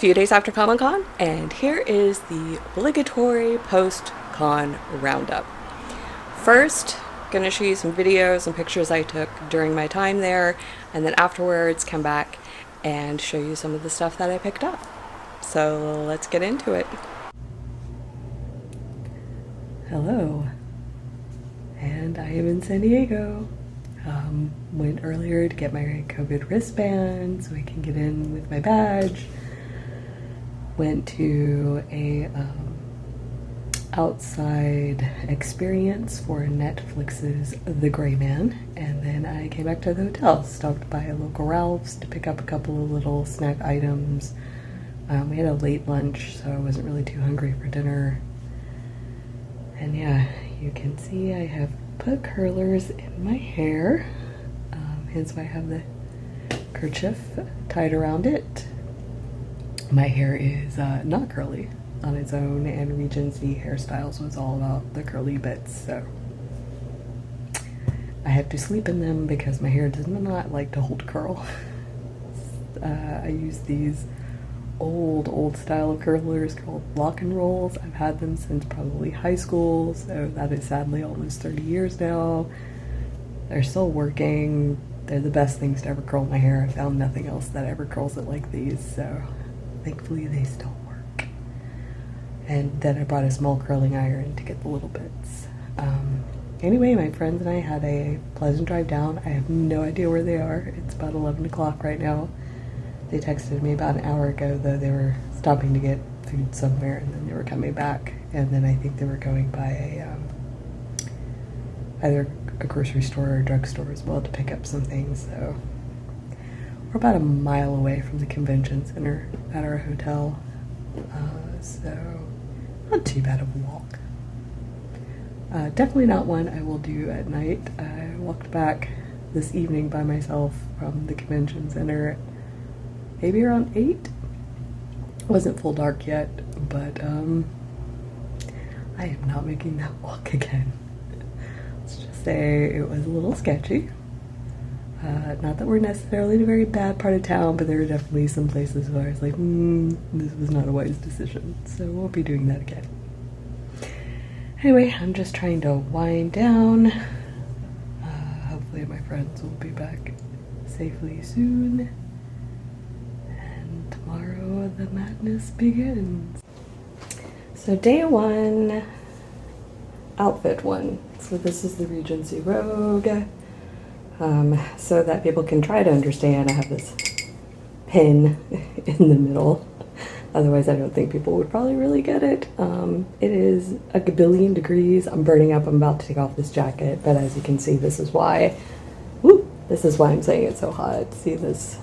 few days after Comic-Con, and here is the obligatory post-con roundup. First, gonna show you some videos and pictures I took during my time there, and then afterwards come back and show you some of the stuff that I picked up. So let's get into it. Hello, and I am in San Diego. Went earlier to get my COVID wristband so I can get in with my badge. Went to a outside experience for Netflix's The Gray Man, and then I came back to the hotel. Stopped by a local Ralph's to pick up a couple of little snack items. We had a late lunch, so I wasn't really too hungry for dinner. And yeah, you can see I have put curlers in my hair, hence why I have the kerchief tied around it. My hair is not curly on its own, and Regency Hairstyles was all about the curly bits, so I had to sleep in them because my hair does not like to hold curl. I use these old style of curlers called lock and rolls. I've had them since probably high school, so that is sadly almost 30 years now. They're still working. They're the best things to ever curl my hair. I found nothing else that ever curls it like these, so thankfully they still work. And then I brought a small curling iron to get the little bits. Anyway, my friends and I had a pleasant drive down. I have no idea where they are. It's about 11 o'clock right now. They texted me about an hour ago, though they were stopping to get food somewhere, and then they were coming back, and then I think they were going by a either a grocery store or a drugstore as well to pick up some things. So we're about a mile away from the convention center at our hotel, so not too bad of a walk. Definitely not one I will do at night. I walked back this evening by myself from the convention center maybe around 8. It wasn't full dark yet, but I am not making that walk again. Let's just say it was a little sketchy. Not that we're necessarily in a very bad part of town, but there are definitely some places where I was like, this was not a wise decision, so won't be doing that again. Anyway, I'm just trying to wind down. Hopefully my friends will be back safely soon. Tomorrow the madness begins. So day 1, outfit 1. So this is the Regency Rogue. So that people can try to understand, I have this pin in the middle. Otherwise I don't think people would probably really get it. It is a billion degrees. I'm burning up. I'm about to take off this jacket, but as you can see, this is why. This is why I'm saying it's so hot. See this?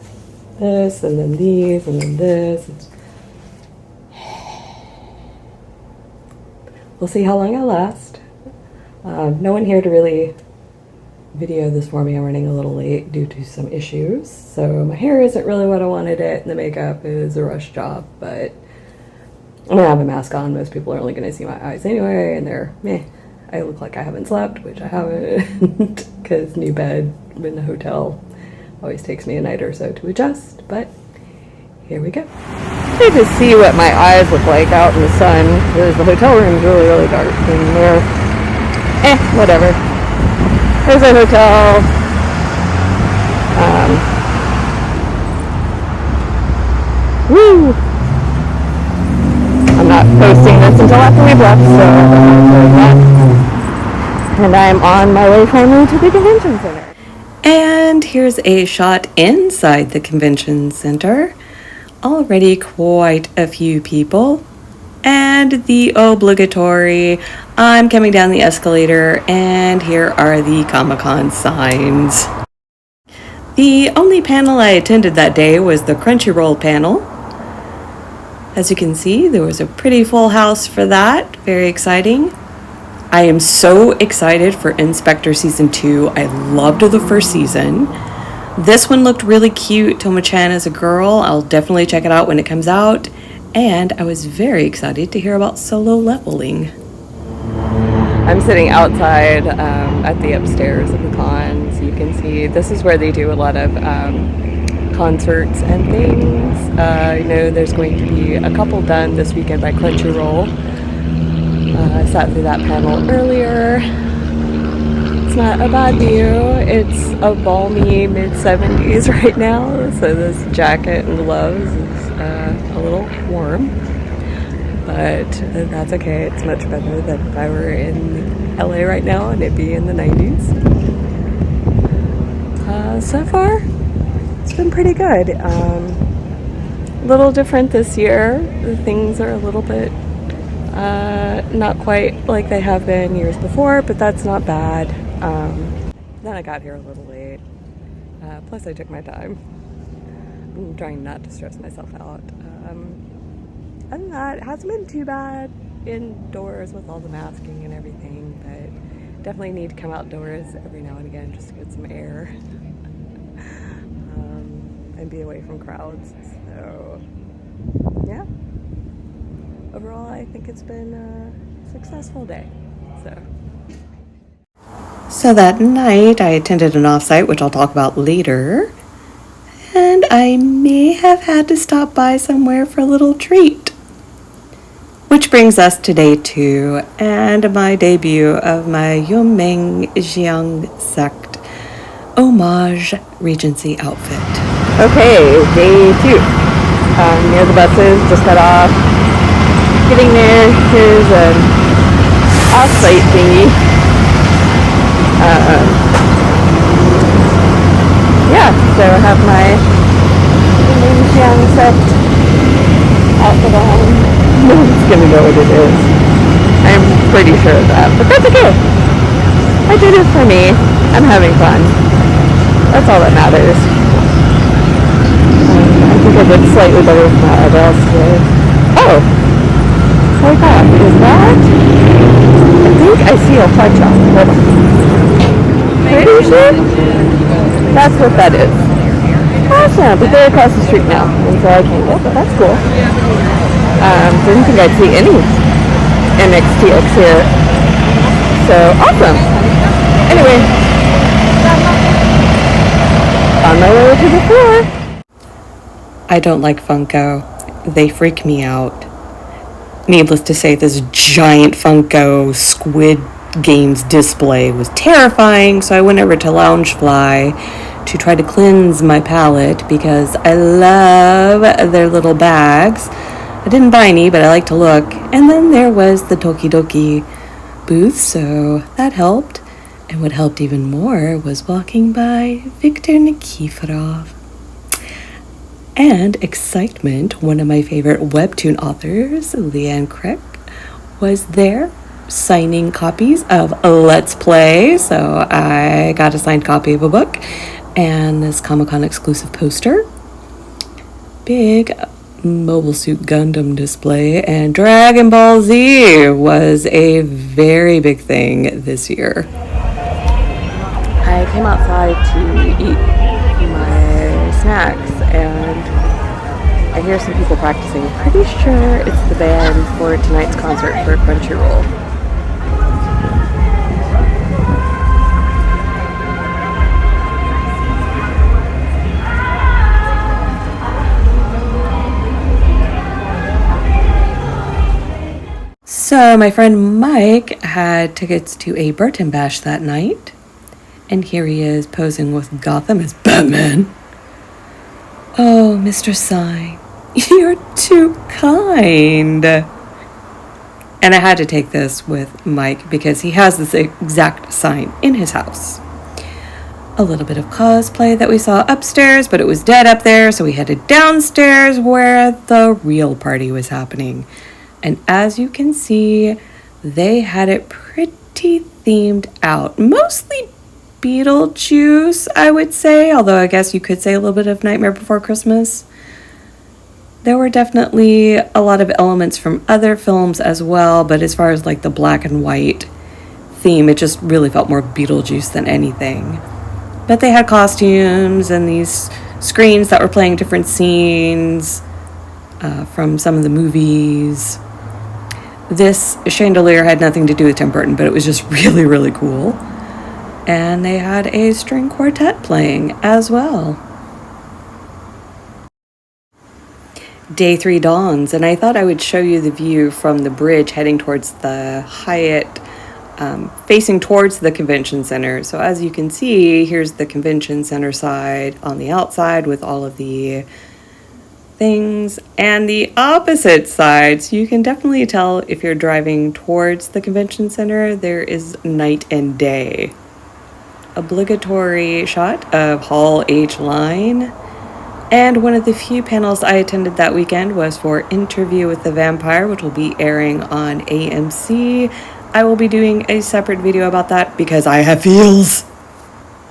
This, and then these, and then this. We'll see how long I last. No one here to really video this for me. I'm running a little late due to some issues. So my hair isn't really what I wanted it, and the makeup is a rush job, but I'm gonna have a mask on. Most people are only gonna see my eyes anyway, and they're meh. I look like I haven't slept, which I haven't, because new bed in the hotel always takes me a night or so to adjust, but here we go. You can see what my eyes look like out in the sun, because the hotel room is really dark, and they're, whatever. There's our hotel. Woo! I'm not posting this until after we've left, so and I'm on my way finally to the convention center. And here's a shot inside the convention center. Already quite a few people. And the obligatory, I'm coming down the escalator, and here are the Comic-Con signs. The only panel I attended that day was the Crunchyroll panel. As you can see, there was a pretty full house for that. Very exciting. I am so excited for Inspector Season 2. I loved the first season. This one looked really cute. Toma-chan is a girl. I'll definitely check it out when it comes out. And I was very excited to hear about Solo Leveling. I'm sitting outside at the upstairs of the con. So you can see this is where they do a lot of concerts and things. I know there's going to be a couple done this weekend by Crunchyroll. I sat through that panel earlier. It's not a bad view. It's a balmy mid-70s right now, so this jacket and gloves is a little warm. But that's okay. It's much better than if I were in LA right now and it'd be in the 90s. So far, it's been pretty good. A little different this year. Things are a little bit not quite like they have been years before, but that's not bad. Then I got here a little late. Plus I took my time. I'm trying not to stress myself out. Other than that, it hasn't been too bad indoors with all the masking and everything, but definitely need to come outdoors every now and again just to get some air. And be away from crowds. So, yeah. Overall, I think it's been a successful day. So that night, I attended an offsite, which I'll talk about later. And I may have had to stop by somewhere for a little treat. Which brings us to day 2 and my debut of my Yunmeng Jiang homage Regency outfit. Okay, day 2. Near the buses, just got off. Getting there, here's an off-site thingy. Yeah, so I have my Yunmeng Jiang outfit on. No one's gonna know what it is. I'm pretty sure of that, but that's okay. I did it for me. I'm having fun. That's all that matters. I think I did slightly better than my eyebrows today. Oh! Oh god, is that? I think I see a punch on. Hold on. Pretty sure? That's what that is. Awesome, but they're across the street now, and so I can't go, but that's cool. Didn't think I'd see any NXTX here. So, awesome! Anyway, on my way to the floor. I don't like Funko. They freak me out. Needless to say, this giant Funko Squid Games display was terrifying, so I went over to Loungefly to try to cleanse my palate because I love their little bags. I didn't buy any, but I like to look. And then there was the Tokidoki booth, so that helped. And what helped even more was walking by Viktor Nikiforov. And Excitement, one of my favorite webtoon authors, Leanne Crick, was there signing copies of Let's Play. So I got a signed copy of a book and this Comic-Con exclusive poster. Big Mobile Suit Gundam display, and Dragon Ball Z was a very big thing this year. I came outside to eat my snacks, and I hear some people practicing. Pretty sure it's the band for tonight's concert for Crunchyroll. So my friend Mike had tickets to a Burton Bash that night, and here he is posing with Gotham as Batman. Oh, Mr. Sign, you're too kind. And I had to take this with Mike because he has this exact sign in his house. A little bit of cosplay that we saw upstairs, but it was dead up there, so we headed downstairs where the real party was happening. And as you can see, they had it pretty themed out. Mostly Beetlejuice, I would say, although I guess you could say a little bit of Nightmare Before Christmas. There were definitely a lot of elements from other films as well, but as far as like the black and white theme, it just really felt more Beetlejuice than anything. But they had costumes and these screens that were playing different scenes from some of the movies. This chandelier had nothing to do with Tim Burton, but it was just really, really cool. And they had a string quartet playing as well. Day 3 dawns, and I thought I would show you the view from the bridge heading towards the Hyatt, facing towards the convention center. So as you can see, here's the convention center side on the outside with all of the things, and the opposite side, so you can definitely tell if you're driving towards the convention center, there is night and day. Obligatory shot of Hall H line. And one of the few panels I attended that weekend was for Interview with the Vampire, which will be airing on AMC. I will be doing a separate video about that because I have feels.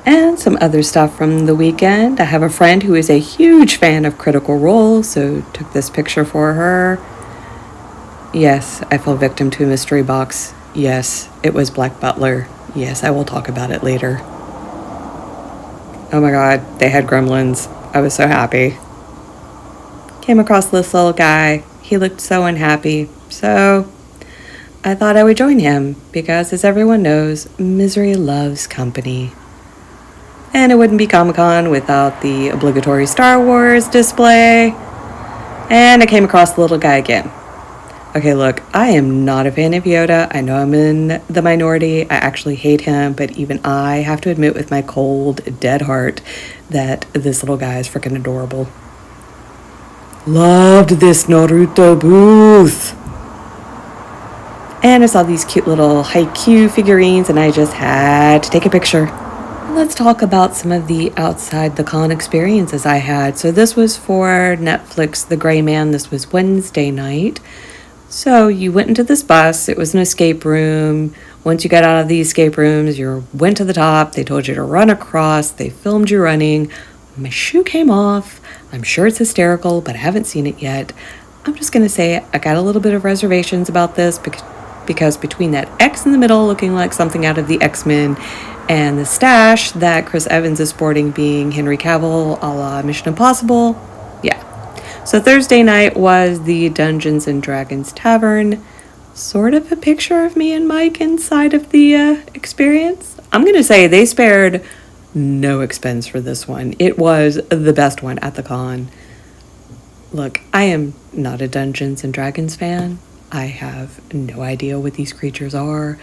And some other stuff from the weekend. I have a friend who is a huge fan of Critical Role, so took this picture for her. Yes, I fell victim to a mystery box. Yes, it was Black Butler. Yes, I will talk about it later. Oh my god, they had gremlins. I was so happy. Came across this little guy. He looked so unhappy. So I thought I would join him because, as everyone knows, misery loves company. And it wouldn't be Comic-Con without the obligatory Star Wars display. And I came across the little guy again. Okay, look, I am not a fan of Yoda. I know I'm in the minority. I actually hate him, but even I have to admit with my cold, dead heart that this little guy is freaking adorable. Loved this Naruto booth. And I saw these cute little Haikyuu figurines, and I just had to take a picture. Let's talk about some of the outside the con experiences I had. So this was for Netflix, The Gray Man. This was Wednesday night. So you went into this bus. It was an escape room. Once you got out of the escape rooms, you went to the top. They told you to run across. They filmed you running. My shoe came off. I'm sure it's hysterical, but I haven't seen it yet. I'm just going to say I got a little bit of reservations about this because between that X in the middle looking like something out of the X-Men and the stash that Chris Evans is sporting being Henry Cavill a la Mission Impossible, yeah. So Thursday night was the Dungeons and Dragons Tavern. Sort of a picture of me and Mike inside of the experience. I'm going to say they spared no expense for this one. It was the best one at the con. Look, I am not a Dungeons and Dragons fan. I have no idea what these creatures are,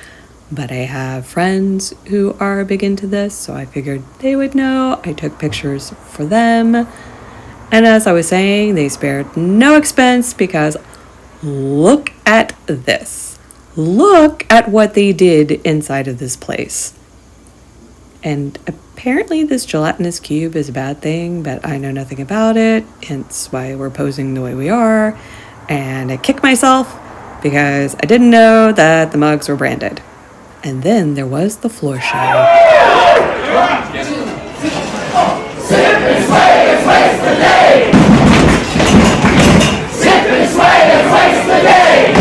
but I have friends who are big into this, so I figured they would know. I took pictures for them. And as I was saying, they spared no expense because look at this. Look at what they did inside of this place. And apparently this gelatinous cube is a bad thing, but I know nothing about it, hence why we're posing the way we are. And I kicked myself because I didn't know that the mugs were branded. And then there was the floor show. Sip and sway and waste the day. Sip and sway and waste the day.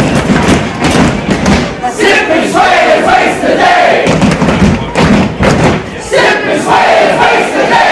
Sip and sway and waste the day. Sip and sway and waste the day.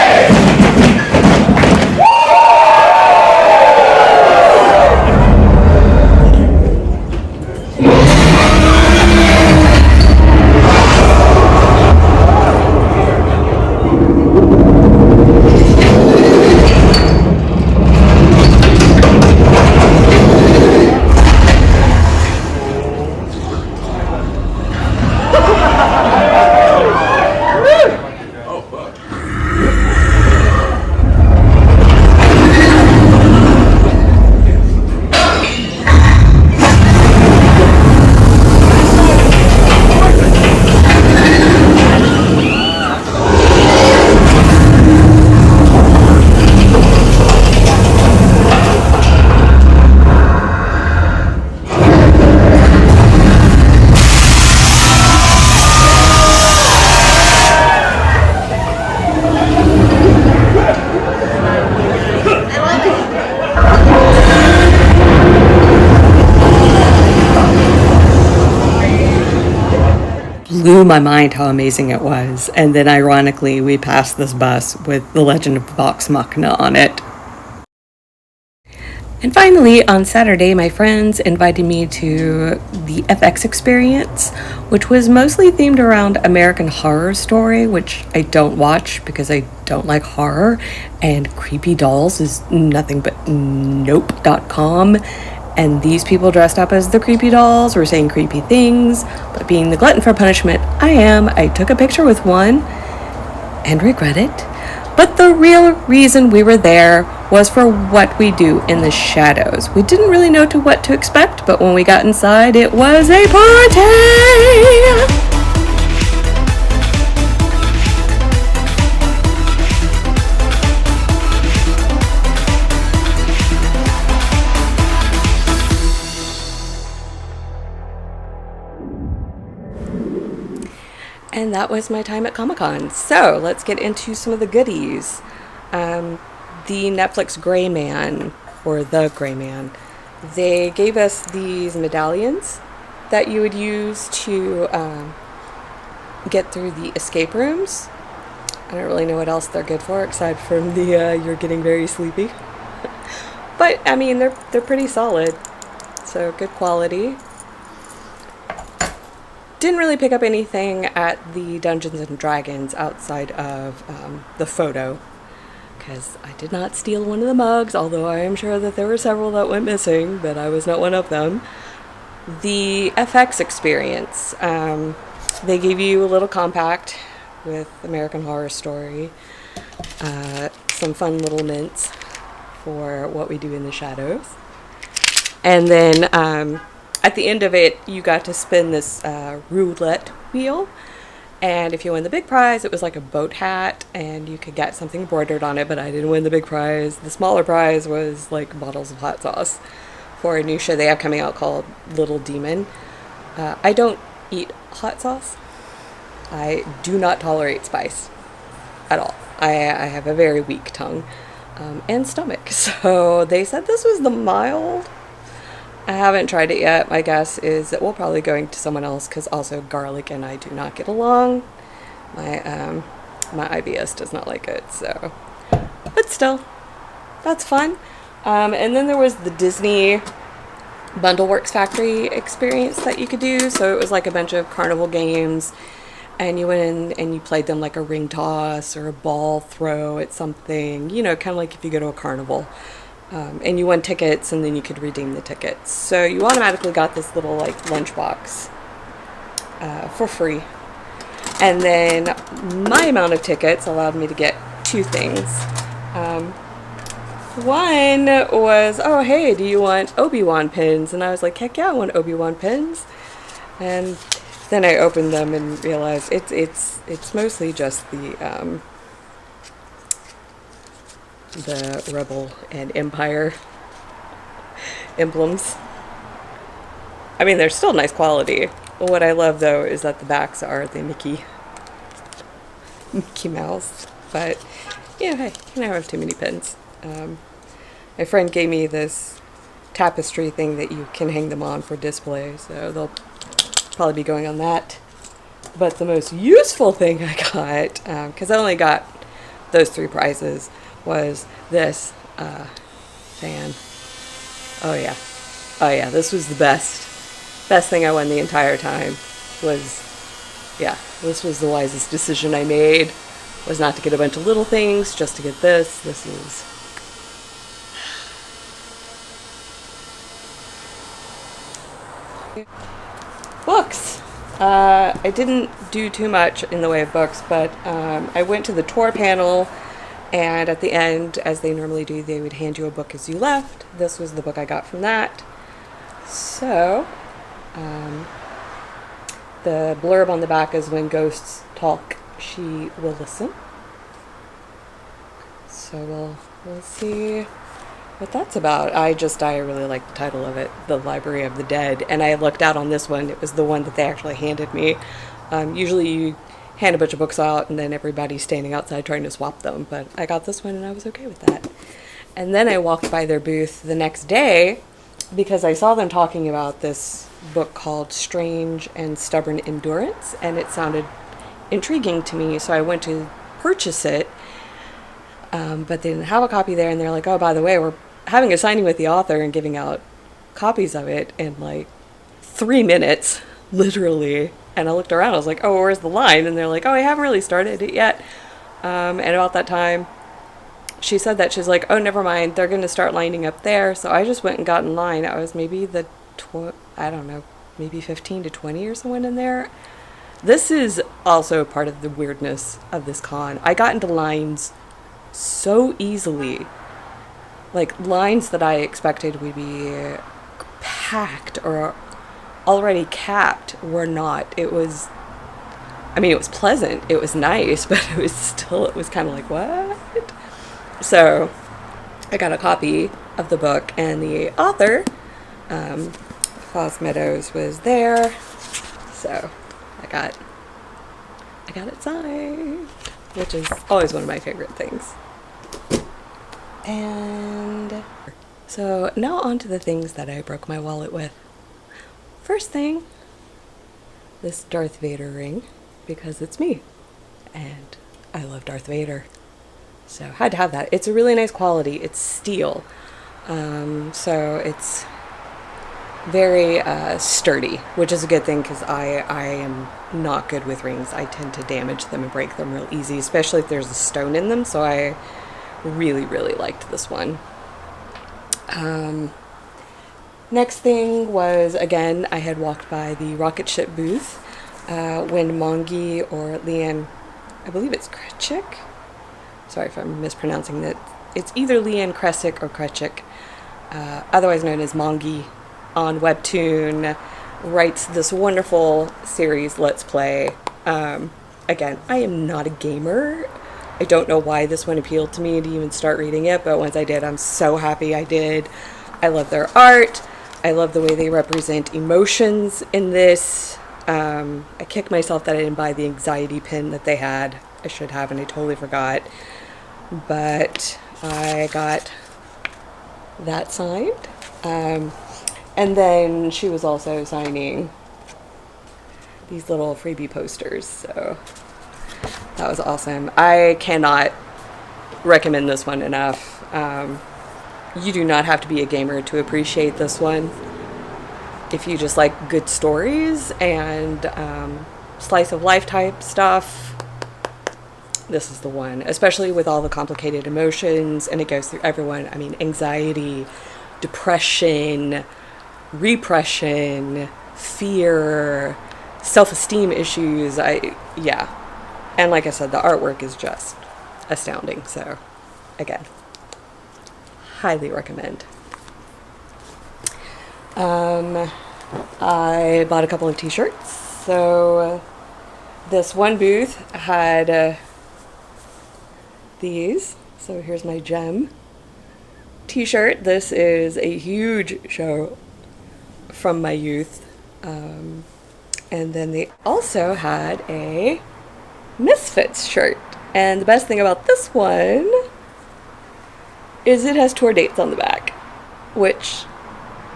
Blew my mind how amazing it was. And then ironically, we passed this bus with the Legend of Vox Machina on it. And finally, on Saturday, my friends invited me to the FX experience, which was mostly themed around American Horror Story, which I don't watch because I don't like horror, and Creepy Dolls is nothing but nope.com. And these people dressed up as the creepy dolls were saying creepy things, but being the glutton for punishment I took a picture with one and regret it. But the real reason we were there was for what we do in the shadows. We didn't really know what to expect, but when we got inside, it was a party! And that was my time at Comic-Con. So let's get into some of the goodies. The Netflix Gray Man, or the Gray Man, they gave us these medallions that you would use to get through the escape rooms. I don't really know what else they're good for, aside from the you're getting very sleepy. But, I mean, they're pretty solid. So, good quality. Didn't really pick up anything at the Dungeons and Dragons outside of the photo, because I did not steal one of the mugs, although I am sure that there were several that went missing, but I was not one of them. The FX experience, they gave you a little compact with American Horror Story, some fun little mints for what we do in the shadows, and then at the end of it, you got to spin this roulette wheel, and if you win the big prize, it was like a boat hat, and you could get something embroidered on it, but I didn't win the big prize. The smaller prize was like bottles of hot sauce for a new show they have coming out called Little Demon. I don't eat hot sauce. I do not tolerate spice at all. I have a very weak tongue and stomach, so they said this was the mild. I haven't tried it yet. My guess is that we'll probably going to someone else, because also garlic and I do not get along. My IBS does not like it, so. But still, that's fun. And then there was the Disney Bundleworks Factory experience that you could do. So it was like a bunch of carnival games, and you went in and you played them like a ring toss or a ball throw at something, you know, kind of like if you go to a carnival. And you won tickets, and then you could redeem the tickets. So you automatically got this little like lunchbox for free. And then my amount of tickets allowed me to get two things. One was, oh hey, do you want Obi-Wan pins? And I was like, heck yeah, I want Obi-Wan pins. And then I opened them and realized it's mostly just the Rebel and Empire emblems. I mean, they're still nice quality. What I love, though, is that the backs are the Mickey Mouse. But, yeah, hey, you can never have too many pins. My friend gave me this tapestry thing that you can hang them on for display, so they'll probably be going on that. But the most useful thing I got, because I only got those 3 prizes, was this fan. Oh yeah, this was the best thing I won the entire time. This was the wisest decision I made, was not to get a bunch of little things, just to get this. This is books. I didn't do too much in the way of books, but I went to the tour panel. And at the end, as they normally do, they would hand you a book as you left. This was the book I got from that. So, the blurb on the back is, when ghosts talk, she will listen. So we'll see what that's about. I really like the title of it, The Library of the Dead. And I looked out on this one. It was the one that they actually handed me. Usually you hand a bunch of books out and then everybody's standing outside trying to swap them, but I got this one and I was okay with that. And then I walked by their booth the next day because I saw them talking about this book called Strange and Stubborn Endurance, and it sounded intriguing to me, so I went to purchase it, but they didn't have a copy there, and they're like, oh, by the way, we're having a signing with the author and giving out copies of it in like 3 minutes, literally. And I looked around, I was like, oh, where's the line? And they're like, oh, I haven't really started it yet. And about that time, she said that she's like, oh, never mind, they're going to start lining up there. So I just went and got in line. I was maybe I don't know, maybe 15 to 20 or someone in there. This is also part of the weirdness of this con. I got into lines so easily. Like, lines that I expected would be packed or already capped were not. It was pleasant, it was nice, but it was kind of like, what? So I got a copy of the book, and the author, Foz Meadows, was there. So I got it signed, which is always one of my favorite things. And so now on to the things that I broke my wallet with. First thing, this Darth Vader ring, because it's me, and I love Darth Vader. So I had to have that. It's a really nice quality. It's steel. So it's very sturdy, which is a good thing because I am not good with rings. I tend to damage them and break them real easy, especially if there's a stone in them. So I really, really liked this one. Next thing was, again, I had walked by the rocket ship booth when Mongi or Leanne, I believe it's Kretchik. Sorry if I'm mispronouncing that. It's either Leanne Kresick or Kretchik, otherwise known as Mongi on Webtoon, writes this wonderful series, Let's Play. Again, I am not a gamer. I don't know why this one appealed to me to even start reading it, but once I did, I'm so happy I did. I love their art. I love the way they represent emotions in this. I kicked myself that I didn't buy the anxiety pin that they had. I should have, and I totally forgot. But I got that signed. And then she was also signing these little freebie posters, so that was awesome. I cannot recommend this one enough. You do not have to be a gamer to appreciate this one. If you just like good stories and slice of life type stuff, this is the one, especially with all the complicated emotions, and it goes through everyone. I mean, anxiety, depression, repression, fear, self-esteem issues. Yeah. And like I said, the artwork is just astounding. So, again, highly recommend. I bought a couple of t-shirts. So this one booth had these. So here's my gem t-shirt. This is a huge show from my youth. And then they also had a Misfits shirt. And the best thing about this one is it has tour dates on the back, which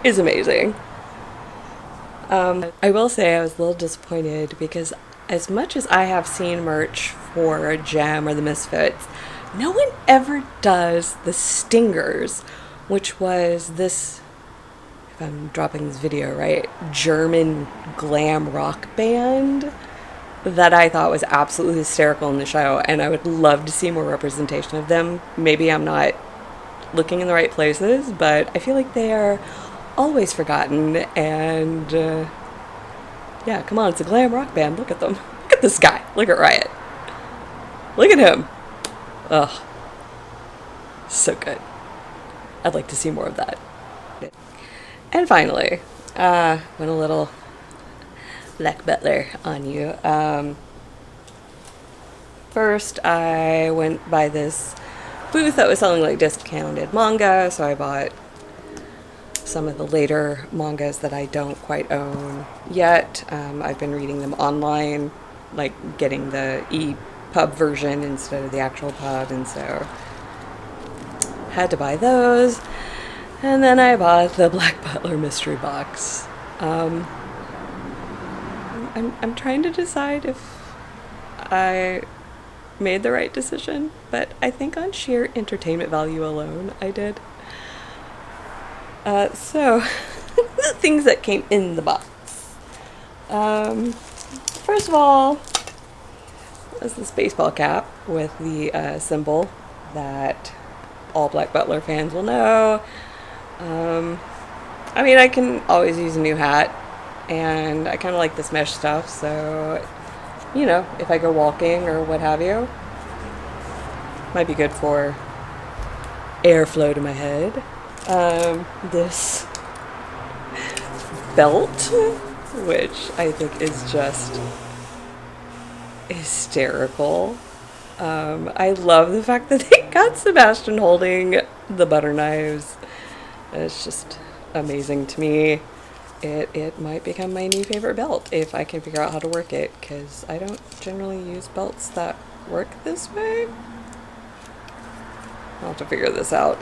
is amazing. I will say I was a little disappointed because as much as I have seen merch for Gem or the Misfits, no one ever does the Stingers, which was this, if I'm dropping this video right, German glam rock band that I thought was absolutely hysterical in the show, and I would love to see more representation of them. Maybe I'm not looking in the right places, but I feel like they are always forgotten. And yeah, come on, it's a glam rock band. Look at them. Look at this guy. Look at Riot. Look at him. Ugh, so good. I'd like to see more of that. And finally, went a little Black Butler on you. First, I went by this booth that was selling like discounted manga, so I bought some of the later mangas that I don't quite own yet. I've been reading them online, like getting the EPUB version instead of the actual pub, and so had to buy those. And then I bought the Black Butler mystery box. I'm trying to decide if I made the right decision, but I think on sheer entertainment value alone, I did. So, the things that came in the box. First of all, is this baseball cap with the symbol that all Black Butler fans will know. I mean, I can always use a new hat, and I kind of like this mesh stuff, so, you know, if I go walking or what have you, might be good for airflow to my head. This belt, which I think is just hysterical. I love the fact that they got Sebastian holding the butter knives. It's just amazing to me. It might become my new favorite belt if I can figure out how to work it, because I don't generally use belts that work this way. I'll have to figure this out.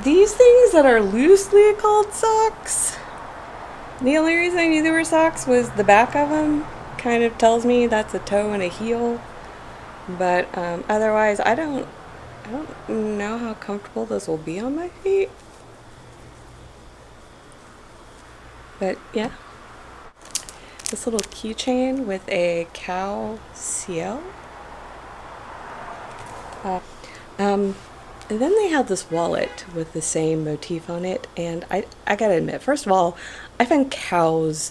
These things that are loosely called socks, the only reason I knew they were socks was the back of them kind of tells me that's a toe and a heel. But otherwise, I don't know how comfortable this will be on my feet. But yeah, this little keychain with a cow seal. And then they had this wallet with the same motif on it, and I gotta admit, first of all, I find cows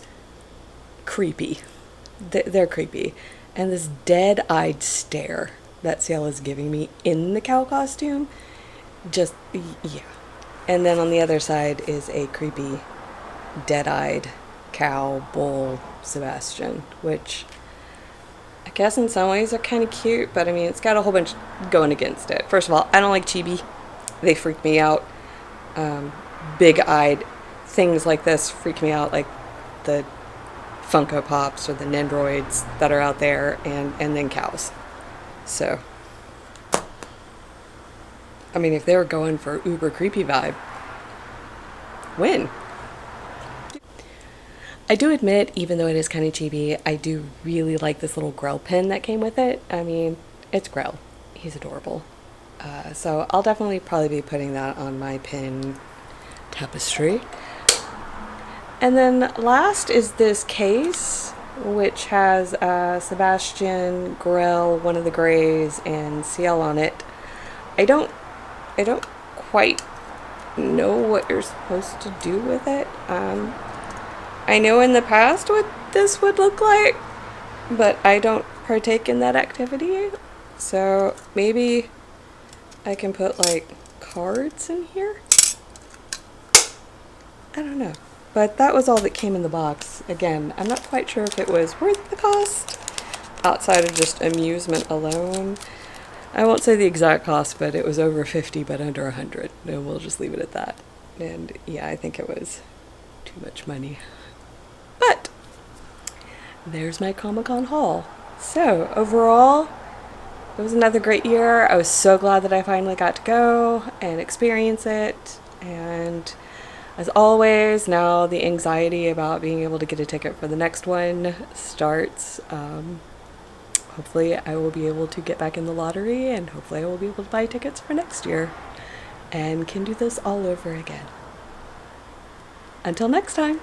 creepy. They're creepy. And this dead-eyed stare that Ciel is giving me in the cow costume, just, yeah. And then on the other side is a creepy, dead-eyed cow bull Sebastian, which I guess in some ways are kind of cute, but I mean, it's got a whole bunch going against it. First of all, I don't like chibi. They freak me out. Big-eyed things like this freak me out, like the Funko Pops or the Nendroids that are out there, and then cows. So, I mean, if they were going for uber creepy vibe, win. I do admit, even though it is kind of chibi, I do really like this little Grell pin that came with it. I mean, it's Grell. He's adorable. So I'll definitely probably be putting that on my pin tapestry. And then last is this case, which has Sebastian, Grell, one of the Greys, and Ciel on it. I don't quite know what you're supposed to do with it. I know in the past what this would look like, but I don't partake in that activity. So maybe I can put like cards in here? I don't know. But that was all that came in the box. Again, I'm not quite sure if it was worth the cost outside of just amusement alone. I won't say the exact cost, but it was over 50 but under 100. And we'll just leave it at that. And yeah, I think it was too much money. But there's my Comic-Con haul. So overall, it was another great year. I was so glad that I finally got to go and experience it. And as always, now the anxiety about being able to get a ticket for the next one starts. Hopefully I will be able to get back in the lottery, and hopefully I will be able to buy tickets for next year and can do this all over again. Until next time.